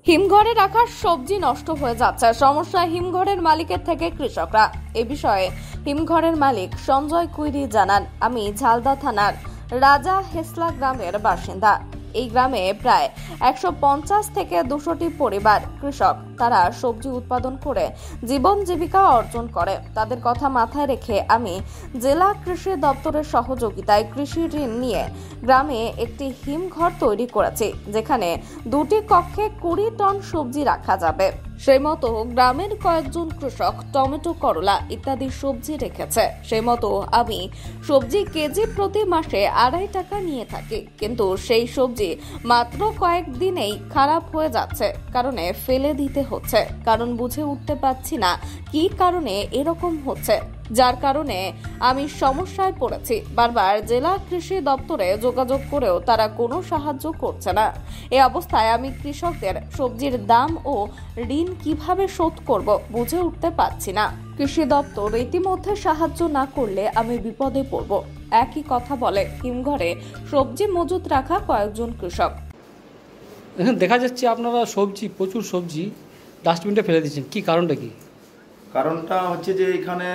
হিমঘরে রাখা সবজি নষ্ট হয়ে যাচ্ছে। সমস্যা হিমঘরের মালিকের থেকে কৃষকরা। এ বিষয়ে হিমঘরের মালিক সঞ্জয় কুইরি জানান, আমি ঝালদা থানার রাজা হেসলা গ্রামের বাসিন্দা। এই গ্রামে প্রায় 150 থেকে 200টি পরিবার কৃষক। তারা সবজি উৎপাদন করে জীবন জীবিকা অর্জন করে। তাদের কথা মাথায় রেখে আমি জেলা কৃষি দপ্তরের সহযোগিতায় কৃষি ঋণ নিয়ে গ্রামে একটি হিমঘর তৈরি করেছি, যেখানে 2টি কক্ষে 20 টন সবজি রাখা যাবে। সেই মতো গ্রামের কয়েকজন কৃষক টমেটো, করলা ইত্যাদি সবজি রেখেছে। সেই মতো আমি সবজি কেজি প্রতি মাসে 2.5 টাকা নিয়ে থাকি, কিন্তু সেই সবজি মাত্র কয়েকদিনেই খারাপ হয়ে যাচ্ছে। কারণে ফেলে দিতে হচ্ছে। কারণ বুঝে উঠতে পারছি না কি কারণে এরকম হচ্ছে, যার কারণে আমি সমস্যায় পড়েছি। বারবার জেলা কৃষি দপ্তরে যোগাযোগ করেও তারা কোনো সাহায্য করছে না। এই অবস্থায় আমি কৃষকদের সবজির দাম ও ঋণ কিভাবে শোধ করব বুঝে উঠতে পারছি না। কৃষি দপ্তর ইতিমধ্যে সাহায্য না করলে আমি বিপদে পড়ব। একই কথা বলে হিমঘরে সবজি মজুত রাখা কয়েকজন কৃষক। দেখা যাচ্ছে আপনারা প্রচুর সবজি ডাস্টবিনটা ফেলে দিচ্ছেন, কি কারণটা কি? কারণটা হচ্ছে যে এখানে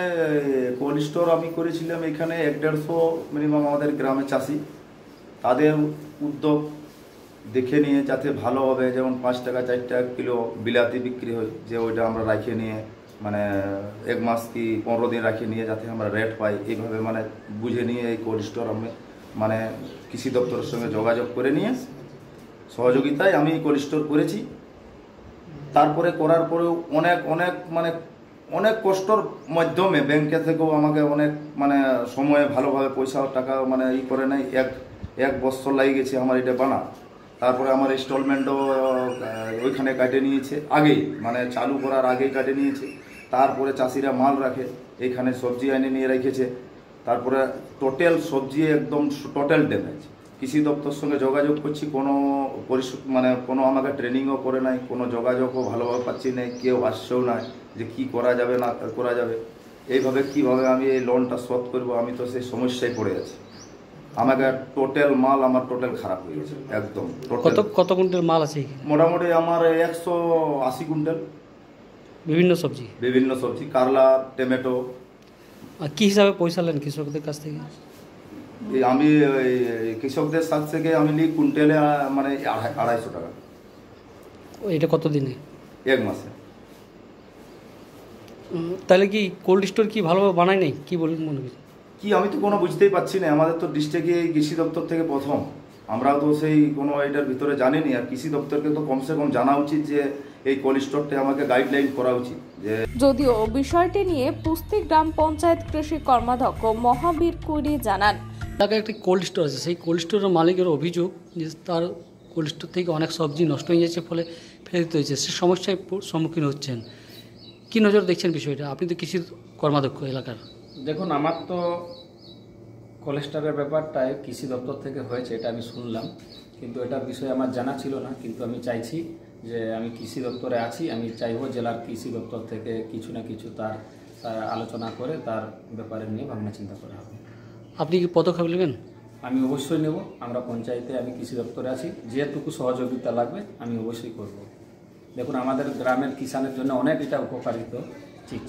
কোল্ড স্টোর আমি করেছিলাম, এখানে 150 মিনিমাম আমাদের গ্রামে চাষি, তাদের উদ্যোগ দেখে নিয়ে যাতে ভালো হবে, যেমন 5 টাকা 4 টাকা কিলো বিলাতি বিক্রি হয়, যে ওইটা আমরা রাখে নিয়ে মানে 1 মাস কি 15 দিন রাখে নিয়ে যাতে আমরা রেট পাই, এইভাবে মানে বুঝে নিয়ে এই কোল্ড স্টোর আমি মানে কৃষি দপ্তরের সঙ্গে যোগাযোগ করে নিয়ে সহযোগিতায় আমি কোল্ড স্টোর করেছি। তারপরে করার পরেও অনেক কষ্টর মাধ্যমে ব্যাংকে থেকেও আমাকে অনেক মানে সময়ে ভালোভাবে পয়সা টাকা মানে করে নেয়। এক বছর লাগিয়ে গেছে আমার এটা বানা। তারপরে আমার ইনস্টলমেন্টও ওইখানে কাটে নিয়েছে, আগেই মানে চালু করার আগেই কাটে নিয়েছে। তারপরে চাষিরা মাল রাখে, এইখানে সবজি এনে নিয়ে রেখেছে। তারপরে টোটাল সবজি একদম টোটাল ড্যামেজ। কৃষি দপ্তরের সঙ্গে যোগাযোগ করছি, কোনো আমাকে ট্রেনিংও করে নাই, কোনো যোগাযোগও ভালোভাবে পাচ্ছি না, কেউ আসছেও না যে কি করা যাবে না করা যাবে। এইভাবে কিভাবে আমি এই লোনটা শোধ করব, আমি তো সেই সমস্যায় পড়ে আছি। আমাকে টোটাল মাল আমার টোটাল খারাপ হয়ে গেছে একদম। কত কুইন্টাল মাল আছে? মোটামুটি আমার 180 কুইন্টাল বিভিন্ন সবজি, কারলা, টমেটো। কি হিসাবে পয়সা নেন কৃষকদের কাছ থেকে? আমি কৃষকদের কাছ থেকে আমি নিই কুইন্টালে মানে 250 টাকা। এটা কত দিনে? 1 মাসে। তাহলে কি কোল্ড স্টোর কি ভালোভাবে বানায় নাই? কি বলুন মনে করছি কি, আমি তো কোনো বুঝতেই পারছি না। আমাদের তো ডিস্ট্রিক্টে কৃষি দপ্তর থেকে প্রথম, আমরাও তো সেই কোনো এটার ভিতরে জানিনি। আর কৃষি দপ্তরকে তো কমসে কম জানা উচিত যে এই কোল্ড স্টোরটা আমাকে গাইডলাইন করা উচিত। যদিও বিষয়টি নিয়ে পুস্তি গ্রাম পঞ্চায়েত কৃষি কর্মাধ্যক্ষ মহাবীর কুইরি জানান, তাকে একটি কোল্ড স্টোর আছে, সেই কোল্ড স্টোরের মালিকের অভিযোগ যে তার কোল্ড স্টোর থেকে অনেক সবজি নষ্ট হয়ে যাচ্ছে, ফলে ফেলে দিতে হয়েছে। সে সমস্যায় সম্মুখীন হচ্ছেন। কি নজর দেখছেন বিষয়টা? আপনি তো কৃষি কর্মাধ্যক্ষ এলাকার। দেখুন, আমার তো কোল্ড স্টোরের ব্যাপারটাই কৃষি দপ্তর থেকে হয়েছে, এটা আমি শুনলাম, কিন্তু এটার বিষয়ে আমার জানা ছিল না। কিন্তু আমি চাইছি যে আমি কৃষি দপ্তরে আছি, আমি চাইব জেলার কৃষি দপ্তর থেকে কিছু না কিছু তার আলোচনা করে তার ব্যাপারে নিয়ে ভাবনা চিন্তা করা হবে। আপনি কি পদক্ষেপ নেবেন? আমি অবশ্যই নেব। আমরা পঞ্চায়েতে, আমি কৃষি দপ্তরে আছি, যেটুকু সহযোগিতা লাগবে আমি অবশ্যই করব। দেখুন, আমাদের গ্রামের কিষানের জন্য অনেক এটা উপকারিত ঠিক।